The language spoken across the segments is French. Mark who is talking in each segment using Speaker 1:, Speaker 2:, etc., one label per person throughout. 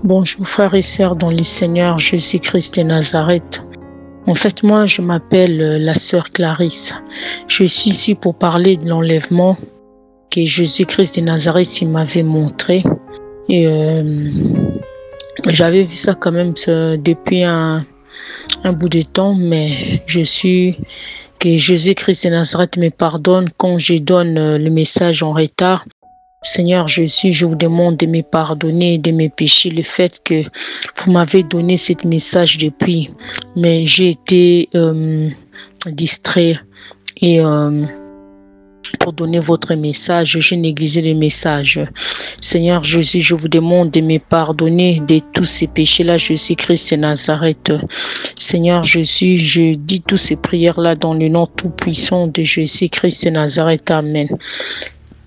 Speaker 1: Bonjour frères et sœurs dans le Seigneur Jésus-Christ de Nazareth. En fait, moi, je m'appelle la sœur Clarisse. Je suis ici pour parler de l'enlèvement que Jésus-Christ de Nazareth il m'avait montré. Et j'avais vu ça quand même depuis un bout de temps, mais que Jésus-Christ de Nazareth me pardonne quand je donne le message en retard. Seigneur Jésus, je vous demande de me pardonner de mes péchés, le fait que vous m'avez donné ce message depuis, mais j'ai été distrait et pour donner votre message, j'ai négligé le message. Seigneur Jésus, je vous demande de me pardonner de tous ces péchés-là, Jésus-Christ de Nazareth. Seigneur Jésus, je dis toutes ces prières-là dans le nom tout-puissant de Jésus-Christ de Nazareth. Amen.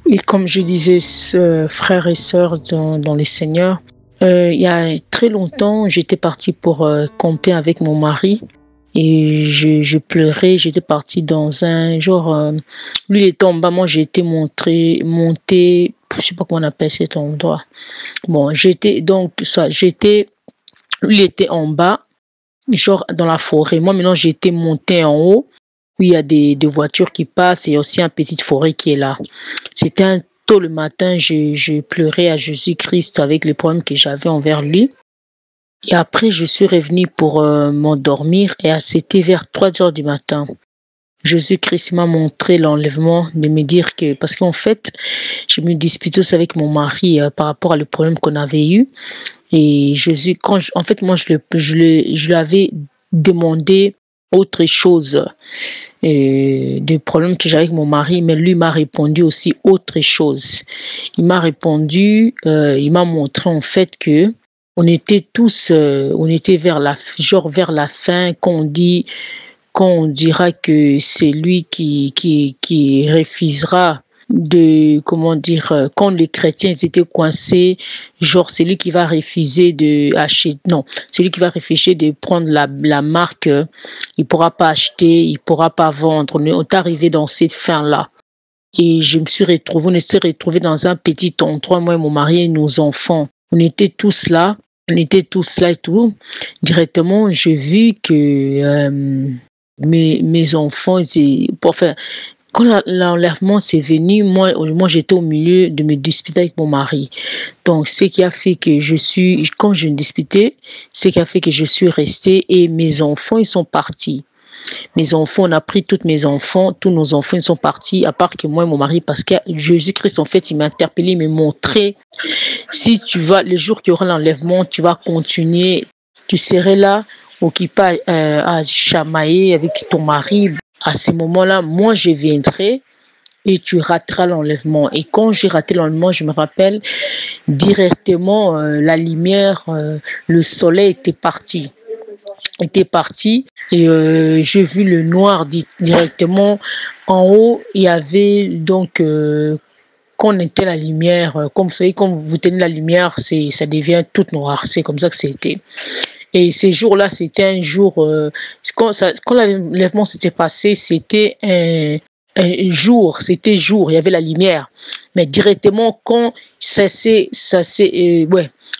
Speaker 1: Et comme je disais, frères et sœurs dans le Seigneur, il y a très longtemps, j'étais partie pour camper avec mon mari et je pleurais. J'étais partie dans un genre, lui il était en bas, moi j'ai été montée, je sais pas comment on appelle cet endroit. Bon, lui il était en bas, genre dans la forêt. Moi maintenant j'ai été montée en haut. Où il y a des voitures qui passent et aussi une petite forêt qui est là. C'était un tôt le matin, je pleurais à Jésus-Christ avec les problèmes que j'avais envers lui. Et après, je suis revenue pour m'endormir et c'était vers 3 heures du matin. Jésus-Christ m'a montré l'enlèvement, de me dire que, parce qu'en fait, je me disputais aussi avec mon mari par rapport à le problème qu'on avait eu. Et Jésus, en fait, moi, je lui avais demandé autre chose des problèmes que j'avais avec mon mari, mais lui m'a répondu aussi autre chose. Il m'a répondu, il m'a montré en fait que on était tous, on était vers la fin, qu'on dira que c'est lui qui refusera de, comment dire, quand les chrétiens étaient coincés, genre c'est lui qui va refuser de acheter, non, c'est lui qui va refuser de prendre la marque, il pourra pas acheter, il pourra pas vendre. On est arrivé dans cette fin-là. Et on s'est retrouvés dans un petit endroit, moi et mon mari et nos enfants. On était tous là et tout. Directement, j'ai vu que mes enfants, quand l'enlèvement s'est venu, moi j'étais au milieu de me disputer avec mon mari. Donc, ce qui a fait que quand je me disputais, ce qui a fait que je suis restée et mes enfants, ils sont partis. Mes enfants, on a pris tous nos enfants, ils sont partis, à part que moi et mon mari, parce que Jésus-Christ, en fait, il m'a interpellé, il m'a montré, si tu vas, le jour qu'il y aura l'enlèvement, tu vas continuer, tu serais là, occupé à chamailler avec ton mari. À ce moment-là, moi, je viendrai et tu rateras l'enlèvement. Et quand j'ai raté l'enlèvement, je me rappelle directement la lumière, le soleil était parti et j'ai vu le noir directement en haut. Il y avait donc quand on était la lumière, comme vous savez, quand vous tenez la lumière, ça devient tout noir. C'est comme ça que c'était. Et ces jours-là, c'était un jour, quand l'enlèvement s'était passé, c'était un jour, il y avait la lumière. Mais directement, quand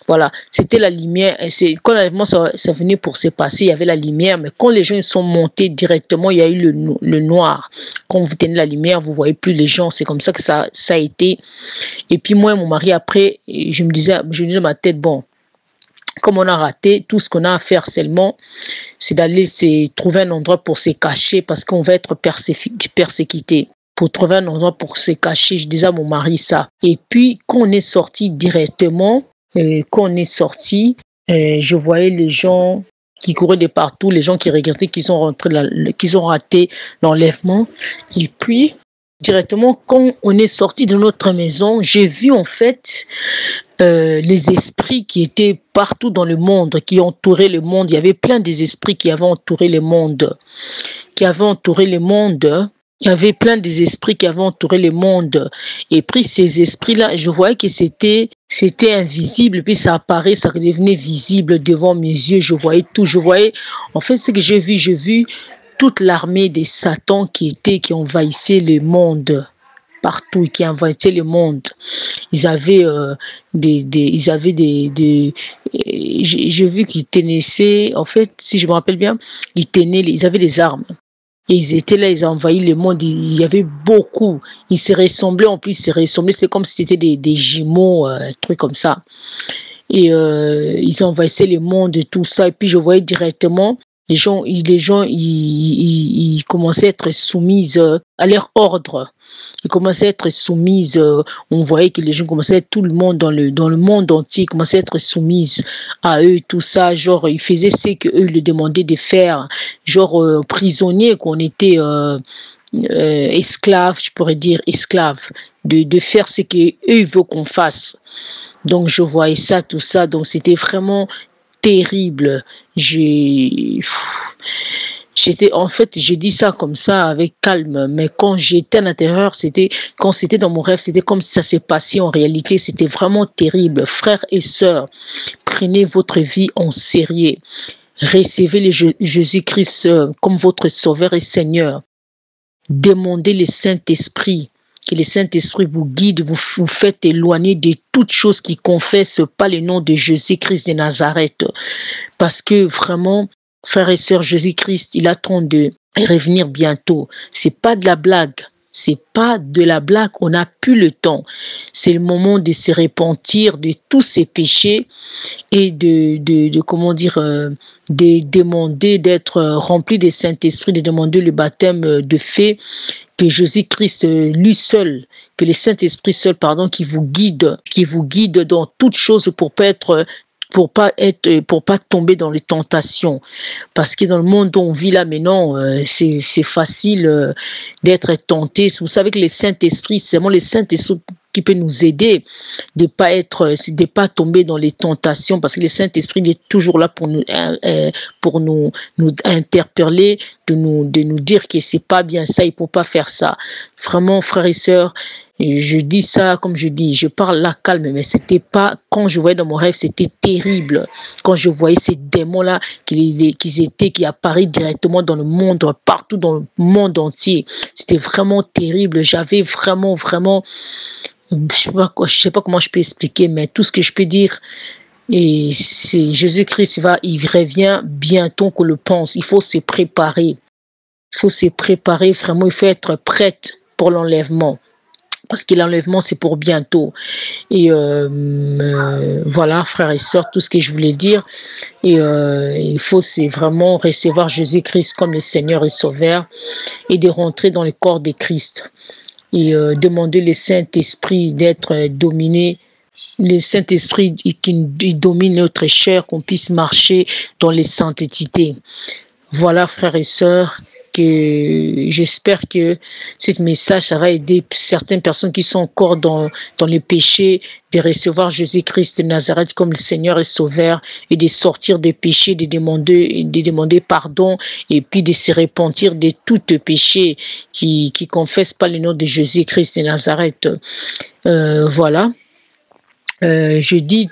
Speaker 1: voilà, c'était la lumière. Quand l'enlèvement ça venait pour se passer, il y avait la lumière. Mais quand les gens sont montés directement, il y a eu le noir. Quand vous tenez la lumière, vous voyez plus les gens. C'est comme ça que ça a été. Et puis moi et mon mari, après, je me disais dans ma tête, bon, comme on a raté, tout ce qu'on a à faire seulement, c'est d'aller trouver un endroit pour se cacher parce qu'on va être persécuté. Pour trouver un endroit pour se cacher, je disais à mon mari ça. Et puis, quand on est sorti directement, je voyais les gens qui couraient de partout, les gens qui regrettaient qu'ils ont raté l'enlèvement. Et puis, directement, quand on est sorti de notre maison, j'ai vu en fait les esprits qui étaient partout dans le monde, qui entouraient le monde. Il y avait plein des esprits qui avaient entouré le monde. Il y avait plein des esprits qui avaient entouré le monde. Et puis ces esprits-là, je voyais que c'était invisible, puis ça devenait visible devant mes yeux. Je voyais tout. En fait, ce que j'ai vu toute l'armée des Satan qui envahissait le monde. partout et qui envahissaient le monde. Ils avaient j'ai vu qu'ils tenaient, en fait, si je me rappelle bien, ils avaient des armes. Et ils étaient là, ils ont envahi le monde. Il y avait beaucoup. Ils se ressemblaient, en plus, ils se ressemblaient. C'était comme si c'était des jumeaux, un truc comme ça. Et ils envahissaient le monde et tout ça. Et puis, je voyais directement ils commençaient à être soumis à leur ordre. Ils commençaient à être soumis. On voyait que les gens commençaient, tout le monde dans le monde entier commençait à être soumis à eux, tout ça. Genre, ils faisaient ce qu'eux le demandaient de faire. Genre, prisonniers, qu'on était esclaves, je pourrais dire esclaves, de faire ce qu'eux veulent qu'on fasse. Donc, je voyais ça, tout ça. Donc, c'était vraiment terrible. En fait, j'ai dit ça comme ça avec calme, mais quand j'étais à l'intérieur, quand c'était dans mon rêve, c'était comme si ça s'est passé en réalité. C'était vraiment terrible. Frères et sœurs, prenez votre vie en sérieux. Recevez Jésus-Christ comme votre Sauveur et Seigneur. Demandez le Saint-Esprit. Que le Saint-Esprit vous guide, vous faites éloigner de toutes choses qui confessent pas le nom de Jésus-Christ de Nazareth. Parce que vraiment, frères et sœurs, Jésus-Christ, il attend de revenir bientôt. C'est pas de la blague. C'est pas de la blague. On n'a plus le temps. C'est le moment de se repentir de tous ces péchés et de demander d'être rempli du Saint-Esprit, de demander le baptême de feu, que Jésus-Christ, lui seul, que le Saint-Esprit seul, pardon, qui vous guide dans toutes choses pour pas tomber dans les tentations. Parce que dans le monde où on vit là maintenant, c'est facile d'être tenté. Vous savez que le Saint-Esprit, c'est vraiment le Saint-Esprit qui peut nous aider de pas tomber dans les tentations, parce que le Saint-Esprit il est toujours là pour nous interpeller, de nous dire que c'est pas bien ça, il faut pas faire ça. Vraiment, frères et sœurs, je dis ça, comme je dis, je parle là calme, mais c'était pas, quand je voyais dans mon rêve, c'était terrible. Quand je voyais ces démons-là, qui apparaissent directement dans le monde, partout dans le monde entier. C'était vraiment terrible. J'avais vraiment, je sais pas comment je peux expliquer, mais tout ce que je peux dire, et c'est Jésus-Christ il revient bientôt qu'on le pense. Il faut se préparer. Vraiment, il faut être prête pour l'enlèvement. Parce que l'enlèvement, c'est pour bientôt. Et voilà, frères et sœurs, tout ce que je voulais dire. Et il faut vraiment recevoir Jésus-Christ comme le Seigneur et Sauveur et de rentrer dans le corps de Christ. Et demander le Saint-Esprit d'être dominé, le Saint-Esprit qui domine notre chair, qu'on puisse marcher dans les saintetés. Voilà, frères et sœurs, que j'espère que ce message, ça va aider certaines personnes qui sont encore dans les péchés, de recevoir Jésus-Christ de Nazareth comme le Seigneur et Sauveur, et de sortir des péchés, de demander pardon, et puis de se repentir de tout péché qui confesse pas le nom de Jésus-Christ de Nazareth. Voilà. J'ai dit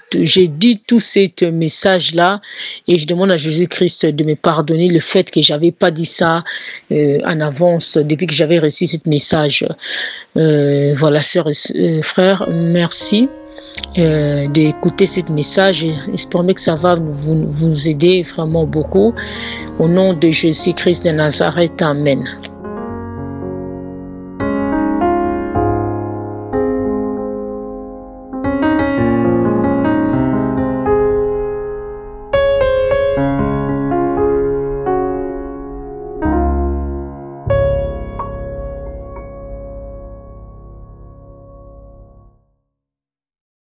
Speaker 1: tout ce message-là et je demande à Jésus-Christ de me pardonner le fait que j'avais pas dit ça en avance depuis que j'avais reçu ce message. Voilà, sœurs et frères, merci d'écouter ce message et espérons que ça va vous aider vraiment beaucoup. Au nom de Jésus-Christ de Nazareth, Amen.